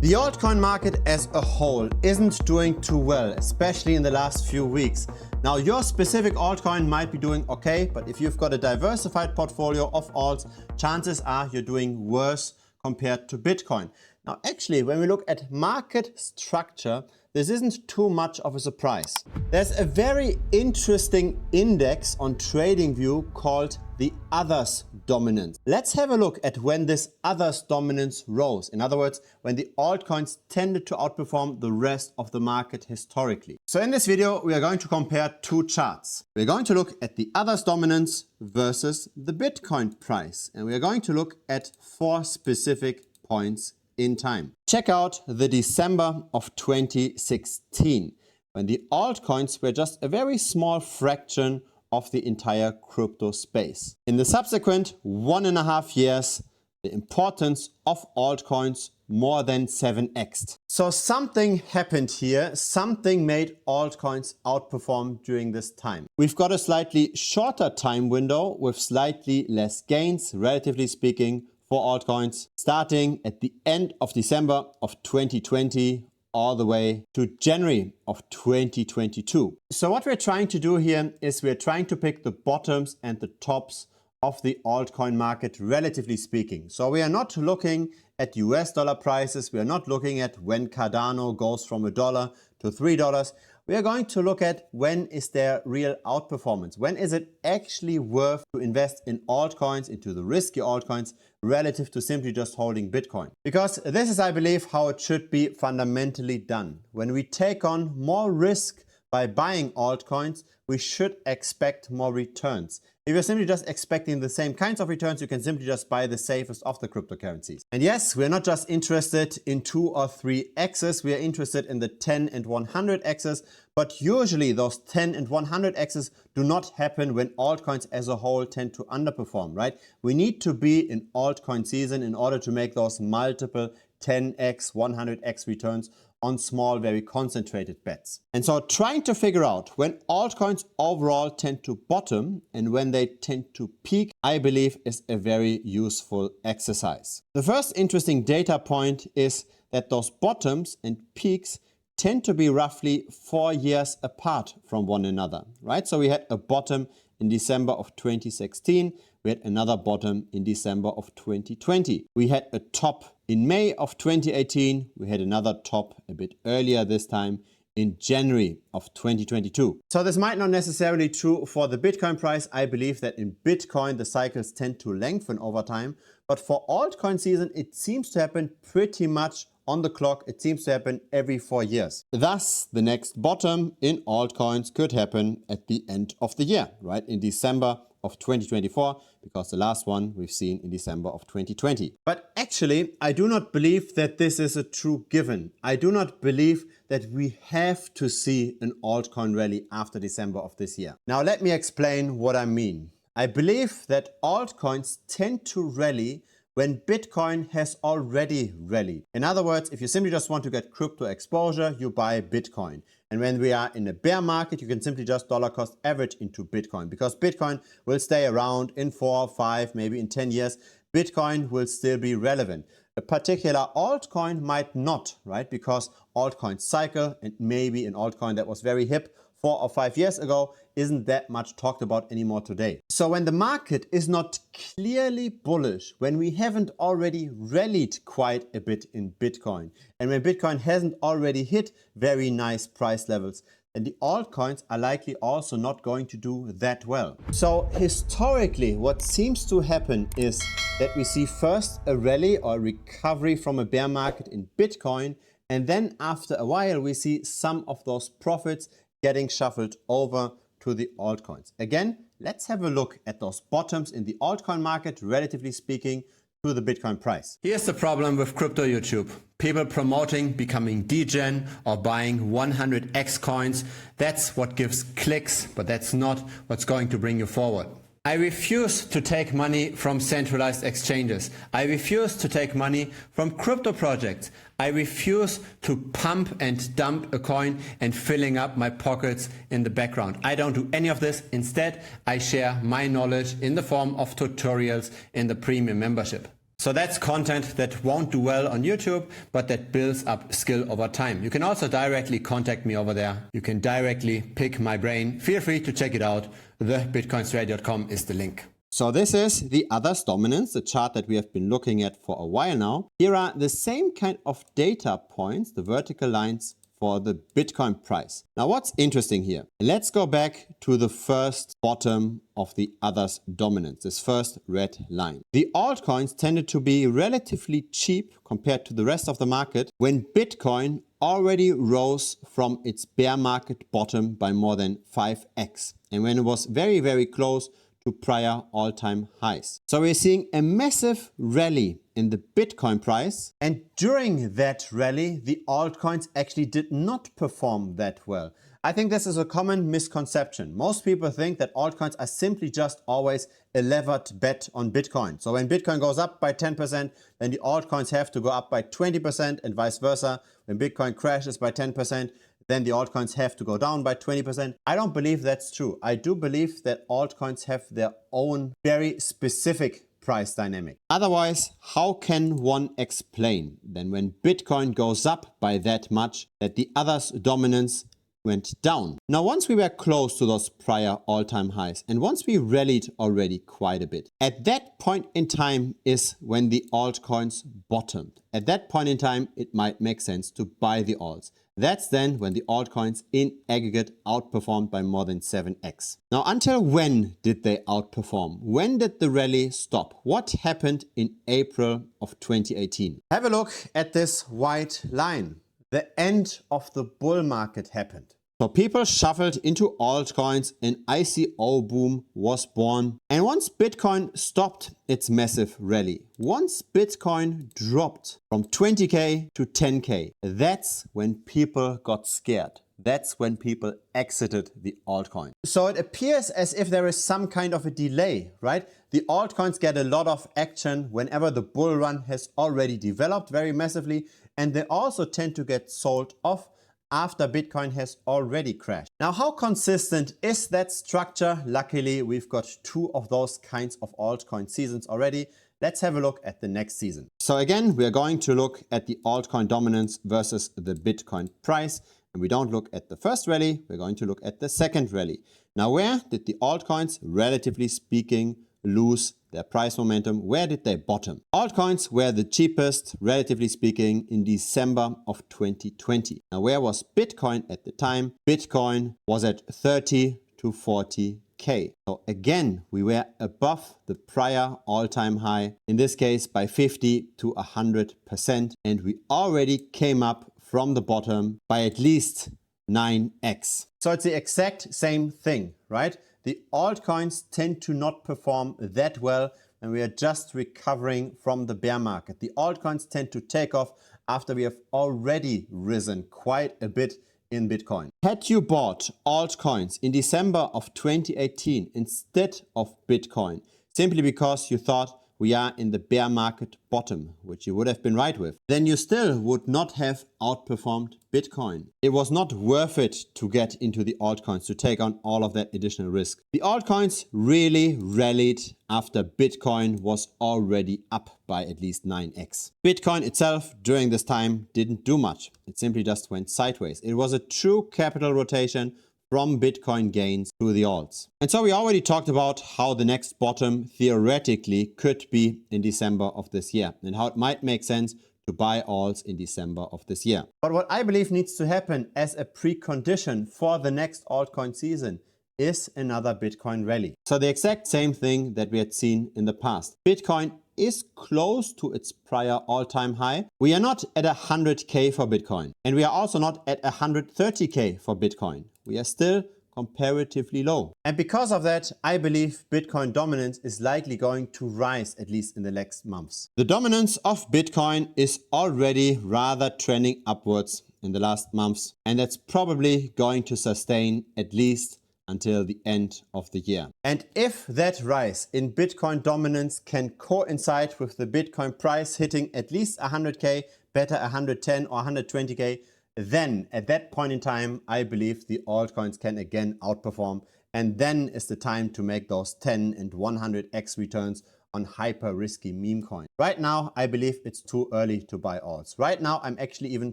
The altcoin market as a whole isn't doing too well, especially in the last few weeks. Now, your specific altcoin might be doing okay, but if you've got a diversified portfolio of alts, chances are you're doing worse compared to Bitcoin. Now, actually, when we look at market structure, this isn't too much of a surprise. There's a very interesting index on TradingView called the Others Dominance. Let's have a look at when this Others Dominance rose. In other words, when the altcoins tended to outperform the rest of the market historically. So in this video, we are going to compare two charts. We're going to look at the Others Dominance versus the Bitcoin price. And we are going to look at 4 specific points in time. Check out the December of 2016, when the altcoins were just a very small fraction of the entire crypto space. In the subsequent 1.5 years, the importance of altcoins more than 7x'd. So something happened here, something made altcoins outperform during this time. We've got a slightly shorter time window with slightly less gains, relatively speaking, for altcoins, starting at the end of December of 2020 all the way to January of 2022. So what we're trying to do here is we're trying to pick the bottoms and the tops of the altcoin market, relatively speaking. So we are not looking at US dollar prices. We are not looking at when Cardano goes from $1 to $3. We are going to look at when is there real outperformance. When is it actually worth to invest in altcoins, into the risky altcoins, relative to simply just holding Bitcoin? Because this is, I believe, how it should be fundamentally done. When we take on more risk by buying altcoins, we should expect more returns. If you're simply just expecting the same kinds of returns, you can simply just buy the safest of the cryptocurrencies. And yes, we're not just interested in 2 or 3 X's, we are interested in the 10 and 100 X's, but usually those 10 and 100 X's do not happen when altcoins as a whole tend to underperform, right? We need to be in altcoin season in order to make those multiple 10x, 100x returns on small, very concentrated bets. And so trying to figure out when altcoins overall tend to bottom and when they tend to peak, I believe is a very useful exercise. The first interesting data point is that those bottoms and peaks tend to be roughly 4 years apart from one another, right? So we had a bottom in December of 2016. We had another bottom in December of 2020. We had a top in May of 2018. We had another top a bit earlier this time in January of 2022. So this might not necessarily be true for the Bitcoin price. I believe that in Bitcoin, the cycles tend to lengthen over time. But for altcoin season, it seems to happen pretty much on the clock. It seems to happen every 4 years. Thus, the next bottom in altcoins could happen at the end of the year, right? In December of 2024, because the last one we've seen in December of 2020. But actually, I do not believe that this is a true given. I do not believe that we have to see an altcoin rally after December of this year. Now, let me explain what I mean. I believe that altcoins tend to rally when Bitcoin has already rallied. In other words, if you simply just want to get crypto exposure, you buy Bitcoin. And when we are in a bear market, you can simply just dollar cost average into Bitcoin, because Bitcoin will stay around in 4, 5, maybe in 10 years. Bitcoin will still be relevant. A particular altcoin might not, right? Because altcoins cycle, and maybe an altcoin that was very hip 4 or 5 years ago isn't that much talked about anymore today. So when the market is not clearly bullish, when we haven't already rallied quite a bit in Bitcoin, and when Bitcoin hasn't already hit very nice price levels, then the altcoins are likely also not going to do that well. So historically, what seems to happen is that we see first a rally or a recovery from a bear market in Bitcoin, and then after a while we see some of those profits getting shuffled over to the altcoins. Again, let's have a look at those bottoms in the altcoin market, relatively speaking, to the Bitcoin price. Here's the problem with crypto YouTube. People promoting becoming degen or buying 100x coins. That's what gives clicks, but that's not what's going to bring you forward. I refuse to take money from centralized exchanges. I refuse to take money from crypto projects. I refuse to pump and dump a coin and filling up my pockets in the background. I don't do any of this. Instead, I share my knowledge in the form of tutorials in the premium membership. So that's content that won't do well on YouTube, but that builds up skill over time. You can also directly contact me over there. You can directly pick my brain. Feel free to check it out. TheBitcoinStrategy.com is the link. So this is the others dominance, the chart that we have been looking at for a while now. Here are the same kind of data points, the vertical lines for the Bitcoin price. Now what's interesting here? Let's go back to the first bottom of the others dominance, this first red line. The altcoins tended to be relatively cheap compared to the rest of the market when Bitcoin already rose from its bear market bottom by more than 5x, and when it was very, very close to prior all-time highs. So we're seeing a massive rally in the Bitcoin price, and during that rally the altcoins actually did not perform that well. I think this is a common misconception. Most people think that altcoins are simply just always a levered bet on Bitcoin. So when Bitcoin goes up by 10%, then the altcoins have to go up by 20% and vice versa. When Bitcoin crashes by 10%, then the altcoins have to go down by 20%. I don't believe that's true. I do believe that altcoins have their own very specific price dynamic. Otherwise, how can one explain then when Bitcoin goes up by that much that the others dominance went down? Now, once we were close to those prior all-time highs and once we rallied already quite a bit, at that point in time is when the altcoins bottomed. At that point in time, it might make sense to buy the alts. That's then when the altcoins in aggregate outperformed by more than 7x. Now, until when did they outperform? When did the rally stop? What happened in April of 2018? Have a look at this white line. The end of the bull market happened. So people shuffled into altcoins, an ICO boom was born. And once Bitcoin stopped its massive rally, once Bitcoin dropped from 20K to 10K, that's when people got scared. That's when people exited the altcoin. So it appears as if there is some kind of a delay, right? The altcoins get a lot of action whenever the bull run has already developed very massively, and they also tend to get sold off after Bitcoin has already crashed. Now, how consistent is that structure? Luckily, we've got two of those kinds of altcoin seasons already. Let's have a look at the next season. So again, we're going to look at the altcoin dominance versus the Bitcoin price. And we don't look at the first rally, we're going to look at the second rally. Now, where did the altcoins, relatively speaking, lose their price momentum? Where did they bottom? Altcoins were the cheapest, relatively speaking, in December of 2020. Now, where was Bitcoin at the time? Bitcoin was at 30 to 40K. So again, we were above the prior all-time high, in this case by 50 to 100%. And we already came up from the bottom by at least 9x. So it's the exact same thing, right? The altcoins tend to not perform that well, and we are just recovering from the bear market. The altcoins tend to take off after we have already risen quite a bit in Bitcoin. Had you bought altcoins in December of 2018 instead of Bitcoin, simply because you thought we are in the bear market bottom, which you would have been right with, then you still would not have outperformed Bitcoin. It was not worth it to get into the altcoins, to take on all of that additional risk. The altcoins really rallied after Bitcoin was already up by at least 9x. Bitcoin itself during this time didn't do much. It simply just went sideways. It was a true capital rotation from Bitcoin gains to the alts. And so we already talked about how the next bottom theoretically could be in December of this year and how it might make sense to buy alts in December of this year. But what I believe needs to happen as a precondition for the next altcoin season is another Bitcoin rally. So the exact same thing that we had seen in the past. Bitcoin is close to its prior all-time high. We are not at 100K for Bitcoin, and we are also not at 130K for Bitcoin. We are still comparatively low. And because of that, I believe Bitcoin dominance is likely going to rise, at least in the next months. The dominance of Bitcoin is already rather trending upwards in the last months, and that's probably going to sustain at least until the end of the year. And if that rise in Bitcoin dominance can coincide with the Bitcoin price hitting at least 100K, better 110 or 120K, then at that point in time, I believe the altcoins can again outperform. And then is the time to make those 10 and 100x returns on hyper risky meme coins. Right now, I believe it's too early to buy alts. Right now, I'm actually even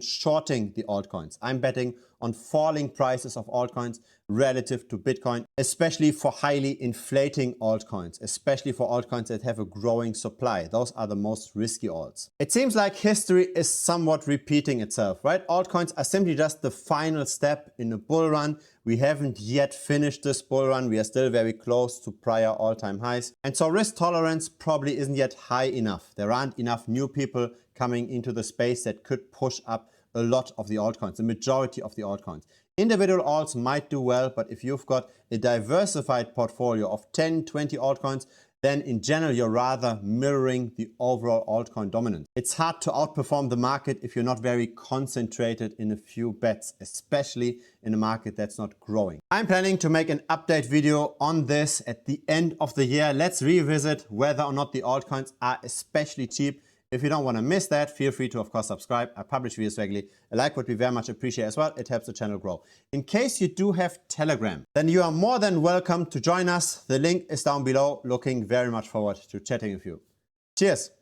shorting the altcoins. I'm betting on falling prices of altcoins relative to Bitcoin, especially for highly inflating altcoins, especially for altcoins that have a growing supply. Those are the most risky alts. It seems like history is somewhat repeating itself, right? Altcoins are simply just the final step in a bull run. We haven't yet finished this bull run. We are still very close to prior all-time highs. And so risk tolerance probably isn't yet high enough. There aren't enough new people coming into the space that could push up a lot of the altcoins, the majority of the altcoins. Individual alts might do well, but if you've got a diversified portfolio of 10, 20 altcoins, then in general, you're rather mirroring the overall altcoin dominance. It's hard to outperform the market if you're not very concentrated in a few bets, especially in a market that's not growing. I'm planning to make an update video on this at the end of the year. Let's revisit whether or not the altcoins are especially cheap. If you don't want to miss that, feel free to, of course, subscribe. I publish videos regularly. A like would be very much appreciated as well. It helps the channel grow. In case you do have Telegram, then you are more than welcome to join us. The link is down below. Looking very much forward to chatting with you. Cheers.